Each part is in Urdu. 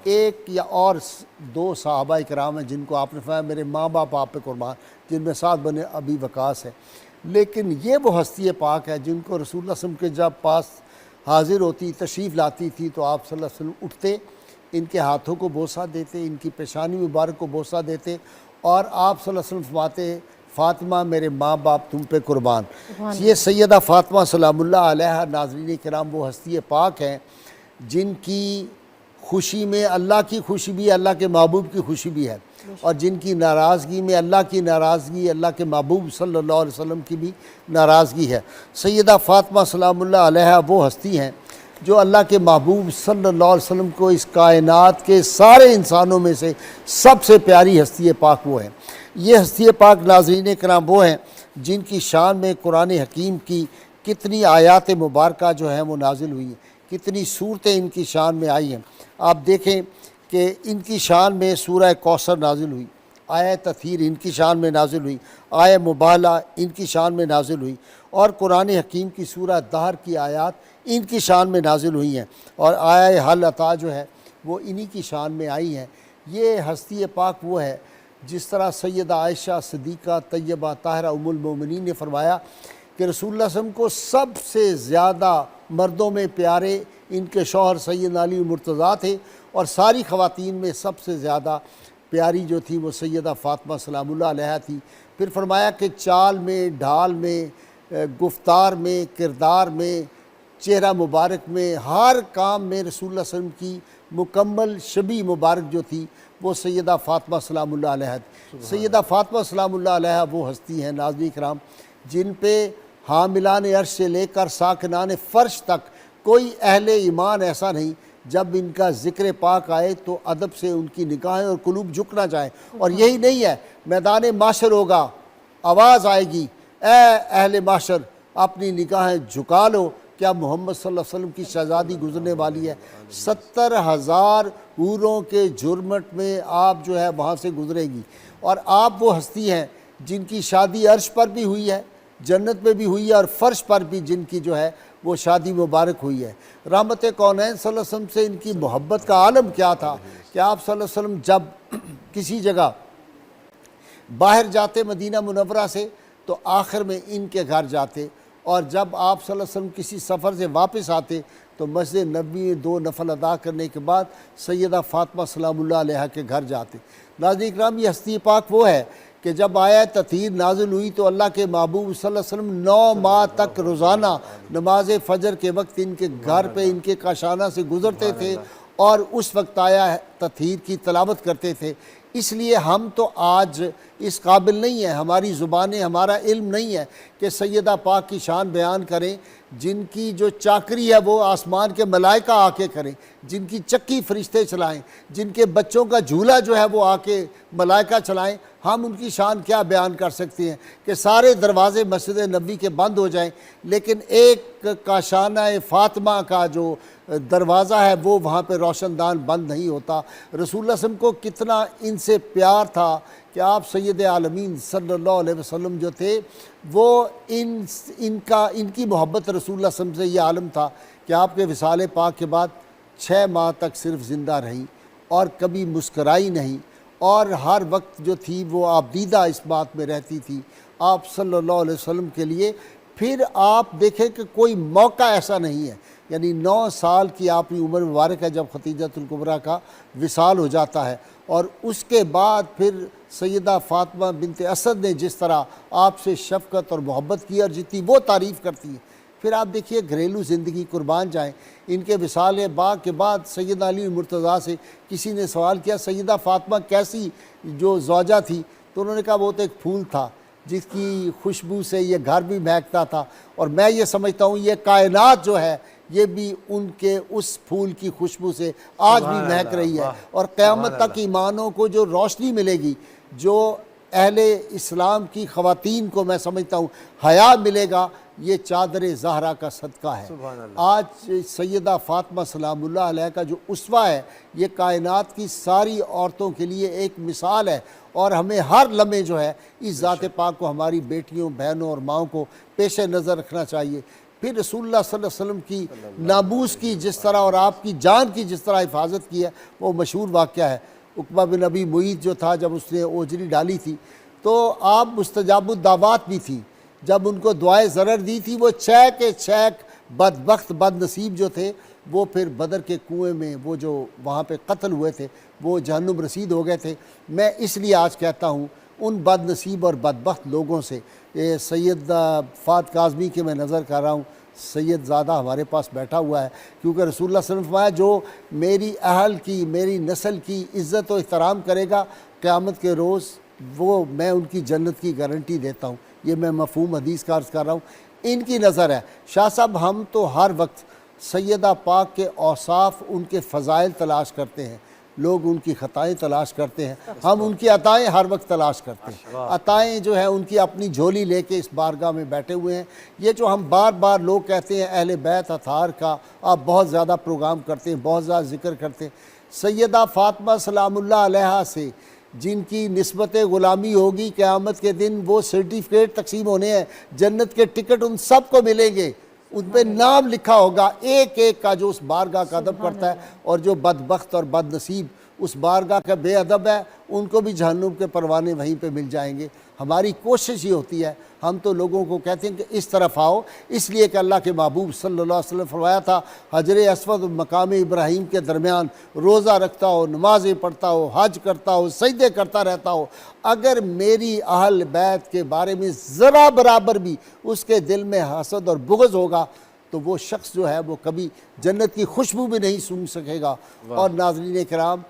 ایک یا اور دو صحابہ کرام ہیں جن کو آپ نے فرمایا میرے ماں باپ آپ پہ قربان، جن میں سعد بن ابی وقاص ہے۔ لیکن یہ وہ ہستی پاک ہے جن کو رسول اللہ صلی اللہ علیہ وسلم کے جب پاس حاضر ہوتی، تشریف لاتی تھی تو آپ صلی اللہ علیہ وسلم اٹھتے، ان کے ہاتھوں کو بوسہ دیتے، ان کی پیشانی مبارک کو بوسہ دیتے، اور آپ صلی اللہ علیہ وسلم فرماتے فاطمہ میرے ماں باپ تم پہ قربان۔ یہ سیدہ فاطمہ سلام اللہ علیہ ناظرین کرام وہ ہستی پاک ہیں جن کی خوشی میں اللہ کی خوشی بھی ہے، اللہ کے محبوب کی خوشی بھی ہے، اور جن کی ناراضگی میں اللہ کی ناراضگی، اللہ کے محبوب صلی اللہ علیہ وسلم کی بھی ناراضگی ہے۔ سیدہ فاطمہ سلام اللہ علیہ وہ ہستی ہیں جو اللہ کے محبوب صلی اللہ علیہ وسلم کو اس کائنات کے سارے انسانوں میں سے سب سے پیاری ہستی پاک وہ ہیں۔ یہ ہستی پاک ناظرین کرام وہ ہیں جن کی شان میں قرآن حکیم کی کتنی آیات مبارکہ جو ہیں وہ نازل ہوئی ہیں، کتنی صورتیں ان کی شان میں آئی ہیں۔ آپ دیکھیں کہ ان کی شان میں سورہ کوثر نازل ہوئی، آیہ تطہیر ان کی شان میں نازل ہوئی، آیہ مباہلہ ان کی شان میں نازل ہوئی، اور قرآن حکیم کی سورہ دہر کی آیات ان کی شان میں نازل ہوئی ہیں، اور آیہ حل عطا جو ہے وہ انہی کی شان میں آئی ہیں۔ یہ ہستی پاک وہ ہے جس طرح سیدہ عائشہ صدیقہ طیبہ طاہرہ ام المومنین نے فرمایا کہ رسول اللہ صلی اللہ علیہ وسلم کو سب سے زیادہ مردوں میں پیارے ان کے شوہر سیدنا علی مرتضیٰ تھے، اور ساری خواتین میں سب سے زیادہ پیاری جو تھی وہ سیدہ فاطمہ سلام اللہ علیہ تھی۔ پھر فرمایا کہ چال میں، ڈھال میں، گفتار میں، کردار میں، چہرہ مبارک میں، ہر کام میں رسول اللہ صلی اللہ علیہ وسلم کی مکمل شبیہ مبارک جو تھی وہ سیدہ فاطمہ سلام اللہ علیہ تھی۔ سیدہ فاطمہ سلام اللہ علیہ وہ ہستی ہیں ناظرین کرام جن پہ حاملان عرش سے لے کر ساکنان فرش تک کوئی اہل ایمان ایسا نہیں جب ان کا ذکر پاک آئے تو ادب سے ان کی نگاہیں اور قلوب جھک نہ جائیں۔ اور یہی نہیں ہے، میدان معاشر ہوگا، آواز آئے گی اے اہل معاشر اپنی نگاہیں جھکا لو، کیا محمد صلی اللہ علیہ وسلم کی شہزادی گزرنے والی ہے۔ 70,000 حوروں کے جرمٹ میں آپ جو ہے وہاں سے گزرے گی، اور آپ وہ ہستی ہیں جن کی شادی عرش پر بھی ہوئی ہے، جنت میں بھی ہوئی ہے، اور فرش پر بھی جن کی جو ہے وہ شادی مبارک ہوئی ہے۔ رحمت کونین صلی اللہ علیہ وسلم سے ان کی محبت کا عالم کیا تھا کہ آپ صلی اللہ علیہ وسلم جب کسی جگہ باہر جاتے مدینہ منورہ سے تو آخر میں ان کے گھر جاتے، اور جب آپ صلی اللہ علیہ وسلم کسی سفر سے واپس آتے تو مسجد نبوی میں 2 نفل ادا کرنے کے بعد سیدہ فاطمہ سلام اللہ علیہ کے گھر جاتے۔ ناظرین کرام یہ ہستی پاک وہ ہے کہ جب آیہ تطہیر نازل ہوئی تو اللہ کے محبوب صلی اللہ علیہ وسلم 9 ماہ تک روزانہ نماز فجر کے وقت ان کے گھر پہ ان کے کاشانہ سے گزرتے تھے، اور اس وقت آیہ تطہیر کی تلاوت کرتے تھے۔ اس لیے ہم تو آج اس قابل نہیں ہیں، ہماری زبانیں، ہمارا علم نہیں ہے کہ سیدہ پاک کی شان بیان کریں، جن کی جو چاکری ہے وہ آسمان کے ملائکہ آ کے کریں، جن کی چکی فرشتے چلائیں، جن کے بچوں کا جھولا جو ہے وہ آ کے ملائکہ چلائیں۔ ہم ان کی شان کیا بیان کر سکتے ہیں کہ سارے دروازے مسجد نبوی کے بند ہو جائیں، لیکن ایک کاشانہ فاطمہ کا جو دروازہ ہے وہ وہاں پہ روشن دان بند نہیں ہوتا۔ رسول اللہ صلی اللہ علیہ وسلم کو کتنا ان سے پیار تھا کہ آپ سید عالمین صلی اللہ علیہ وسلم جو تھے وہ ان کی محبت رسول اللہ صلی اللہ علیہ وسلم سے یہ عالم تھا کہ آپ کے وصال پاک کے بعد 6 ماہ تک صرف زندہ رہیں اور کبھی مسکرائی نہیں، اور ہر وقت جو تھی وہ آبدیدہ اس بات میں رہتی تھی آپ صلی اللہ علیہ وسلم کے لیے۔ پھر آپ دیکھیں کہ کوئی موقع ایسا نہیں ہے، یعنی 9 سال کی آپ کی عمر مبارک ہے جب ختیجۃ الکبریٰ کا وصال ہو جاتا ہے، اور اس کے بعد پھر سیدہ فاطمہ بنت اسد نے جس طرح آپ سے شفقت اور محبت کی اور جتنی وہ تعریف کرتی ہے۔ پھر آپ دیکھیے گھریلو زندگی قربان جائیں، ان کے وصال باغ کے بعد سیدنا علی مرتضیٰ سے کسی نے سوال کیا سیدہ فاطمہ کیسی جو زوجہ تھی، تو انہوں نے کہا وہ تو ایک پھول تھا جس کی خوشبو سے یہ گھر بھی مہکتا تھا، اور میں یہ سمجھتا ہوں یہ کائنات جو ہے یہ بھی ان کے اس پھول کی خوشبو سے آج بھی مہک رہی ہے، اور قیامت تک ایمانوں کو جو روشنی ملے گی، جو اہل اسلام کی خواتین کو میں سمجھتا ہوں حیا ملے گا، یہ چادر زہرا کا صدقہ ہے۔ آج سیدہ فاطمہ سلام اللہ علیہ کا جو اسوہ ہے یہ کائنات کی ساری عورتوں کے لیے ایک مثال ہے، اور ہمیں ہر لمحے جو ہے اس ذات پاک کو ہماری بیٹیوں، بہنوں اور ماؤں کو پیش نظر رکھنا چاہیے پھر رسول اللہ صلی اللہ علیہ وسلم کی ناموس کی جس طرح اور آپ کی جان کی جس طرح حفاظت کی ہے وہ مشہور واقعہ ہے۔ عقبہ بن ابی معیط جو تھا، جب اس نے اوجری ڈالی تھی تو آپ مستجاب الدعوات بھی تھی، جب ان کو دعائے ضرر دی تھی وہ چیک بدبخت بد نصیب جو تھے وہ پھر بدر کے کنویں میں وہ جو وہاں پہ قتل ہوئے تھے وہ جہنم رسید ہو گئے تھے۔ میں اس لیے آج کہتا ہوں ان بد نصیب اور بدبخت لوگوں سے، یہ سید فات کاظمی کے میں نظر کر رہا ہوں، سید زادہ ہمارے پاس بیٹھا ہوا ہے، کیونکہ رسول اللہ صلی اللہ علیہ وسلم فرمایا جو میری اہل کی میری نسل کی عزت و احترام کرے گا قیامت کے روز وہ میں ان کی جنت کی گارنٹی دیتا ہوں۔ یہ میں مفہوم حدیث کا عرض کر رہا ہوں، ان کی نظر ہے۔ شاہ صاحب ہم تو ہر وقت سیدہ پاک کے اوصاف، ان کے فضائل تلاش کرتے ہیں، لوگ ان کی خطائیں تلاش کرتے ہیں، ہم ان کی عطائیں ہر وقت تلاش کرتے ہیں۔ عطائیں جو ہیں ان کی اپنی جھولی لے کے اس بارگاہ میں بیٹھے ہوئے ہیں۔ یہ جو ہم بار بار لوگ کہتے ہیں اہل بیت اطہار کا آپ بہت زیادہ پروگرام کرتے ہیں، بہت زیادہ ذکر کرتے ہیں، سیدہ فاطمہ سلام اللہ علیہا سے جن کی نسبت غلامی ہوگی قیامت کے دن، وہ سرٹیفکیٹ تقسیم ہونے ہیں، جنت کے ٹکٹ ان سب کو ملیں گے، ان پہ نام لکھا ہوگا ایک ایک کا جو اس بارگاہ کا ادب کرتا ہے، اور جو بدبخت اور بد نصیب اس بارگاہ کا بے ادب ہے ان کو بھی جہنم کے پروانے وہیں پہ مل جائیں گے۔ ہماری کوشش یہ ہوتی ہے، ہم تو لوگوں کو کہتے ہیں کہ اس طرف آؤ، اس لیے کہ اللہ کے محبوب صلی اللہ علیہ وسلم فرمایا تھا حجر اسود اور مقام ابراہیم کے درمیان روزہ رکھتا ہو، نمازیں پڑھتا ہو، حج کرتا ہو، سجدے کرتا رہتا ہو، اگر میری اہل بیت کے بارے میں ذرا برابر بھی اس کے دل میں حسد اور بغض ہوگا تو وہ شخص جو ہے وہ کبھی جنت کی خوشبو بھی نہیں سونگھ سکے گا۔ اور ناظرین کرام،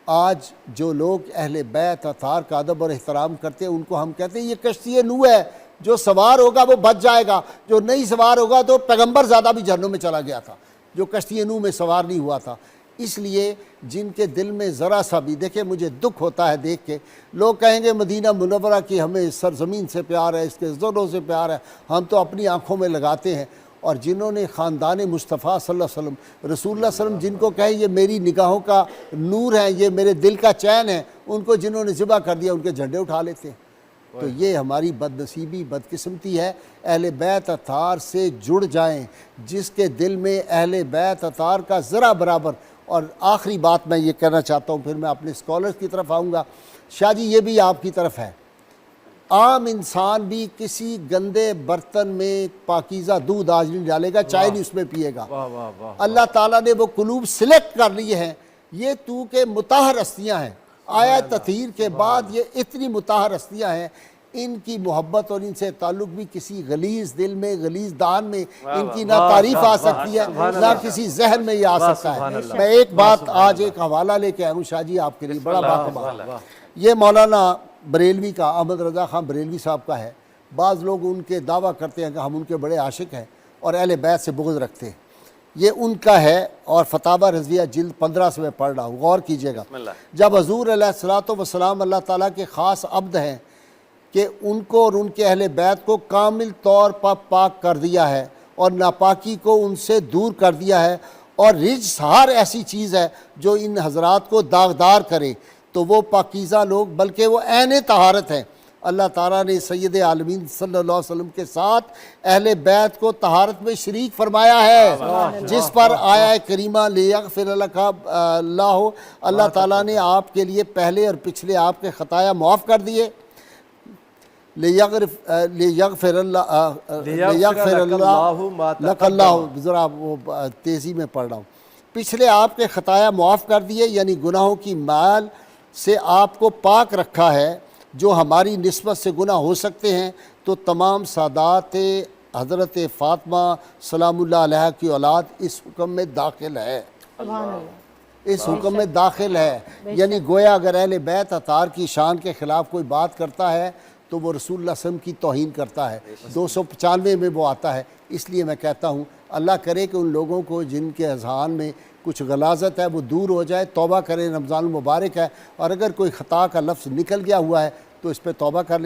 آج جو لوگ اہل بیت اطہار کا ادب اور احترام کرتے ہیں ان کو ہم کہتے ہیں یہ کشتی نوح ہے، جو سوار ہوگا وہ بچ جائے گا، جو نہیں سوار ہوگا تو پیغمبر زیادہ بھی جہنم میں چلا گیا تھا جو کشتی نوح میں سوار نہیں ہوا تھا۔ اس لیے جن کے دل میں ذرا سا بھی، دیکھیں مجھے دکھ ہوتا ہے دیکھ کے، لوگ کہیں گے مدینہ منورہ کی ہمیں سرزمین سے پیار ہے، اس کے زروں سے پیار ہے، ہم تو اپنی آنکھوں میں لگاتے ہیں۔ اور جنہوں نے خاندان مصطفیٰ صلی اللہ علیہ وسلم، رسول اللہ صلی اللہ علیہ وسلم جن کو کہیں یہ میری نگاہوں کا نور ہے، یہ میرے دل کا چین ہے، ان کو جنہوں نے ذبح کر دیا ان کے جھنڈے اٹھا لیتے ہیں۔ تو یہ ہماری بد نصیبی بدقسمتی ہے۔ اہل بیت اطہار سے جڑ جائیں، جس کے دل میں اہل بیت اطہار کا ذرا برابر۔ اور آخری بات میں یہ کہنا چاہتا ہوں، پھر میں اپنے اسکالرز کی طرف آؤں گا۔ شاہ جی یہ بھی آپ کی طرف ہے، عام انسان بھی کسی گندے برتن میں پاکیزہ دودھ آج نہیں ڈالے گا، چائے نہیں اس میں پیے گا۔ اللہ تعالیٰ نے وہ قلوب سلیکٹ کر لی ہیں، یہ تو کہ مطہر ہستیاں ہیں، آیت تطہیر کے بعد یہ اتنی مطہر ہستیاں ہیں، ان کی محبت اور ان سے تعلق بھی کسی غلیظ دل میں، غلیظ دان میں ان کی نہ تعریف آ سکتی ہے نہ کسی ذہن میں یہ آ سکتا ہے۔ میں ایک بات آج ایک حوالہ لے کے آیا ہوں شاہ جی آپ کے لیے، بڑا باکمال، یہ مولانا بریلوی کا، احمد رضا خان بریلوی صاحب کا ہے۔ بعض لوگ ان کے دعویٰ کرتے ہیں کہ ہم ان کے بڑے عاشق ہیں اور اہل بیت سے بغض رکھتے ہیں، یہ ان کا ہے، اور فتاوی رضویہ جلد 15 سے میں پڑھ رہا ہوں، غور کیجئے گا۔ جب حضور علیہ الصلوۃ والسلام اللہ تعالیٰ کے خاص عبد ہیں کہ ان کو اور ان کے اہل بیت کو کامل طور پر پاک کر دیا ہے اور ناپاکی کو ان سے دور کر دیا ہے، اور رجس ہر ایسی چیز ہے جو ان حضرات کو داغدار کرے، تو وہ پاکیزہ لوگ بلکہ وہ عین طہارت ہیں۔ اللہ تعالیٰ نے سید عالمین صلی اللہ علیہ وسلم کے ساتھ اہل بیت کو طہارت میں شریک فرمایا ہے، جس پر آیہ کریمہ لیغفر لک اللہ، اللہ تعالیٰ نے آپ کے لیے پہلے اور پچھلے آپ کے خطایا معاف کر دیے، لیغفر اللہ لک اللہ، ذرا وہ تیزی میں پڑھ رہا ہوں، پچھلے آپ کے خطایا معاف کر دیے، یعنی گناہوں کی مال سے آپ کو پاک رکھا ہے، جو ہماری نسبت سے گناہ ہو سکتے ہیں، تو تمام سادات حضرت فاطمہ سلام اللہ علیہ کی اولاد اس حکم میں داخل ہے، اس حکم میں داخل ہے۔ یعنی گویا اگر اہل بیت اطہار کی شان کے خلاف کوئی بات کرتا ہے تو وہ رسول اللہ صلی اللہ علیہ وسلم کی توہین کرتا ہے۔ 295 میں وہ آتا ہے۔ اس لیے میں کہتا ہوں اللہ کرے کہ ان لوگوں کو جن کے اذہان میں کچھ غلاظت ہے وہ دور ہو جائے، توبہ کریں، رمضان المبارک ہے، اور اگر کوئی خطا کا لفظ نکل گیا ہوا ہے تو اس پہ توبہ کر لیں۔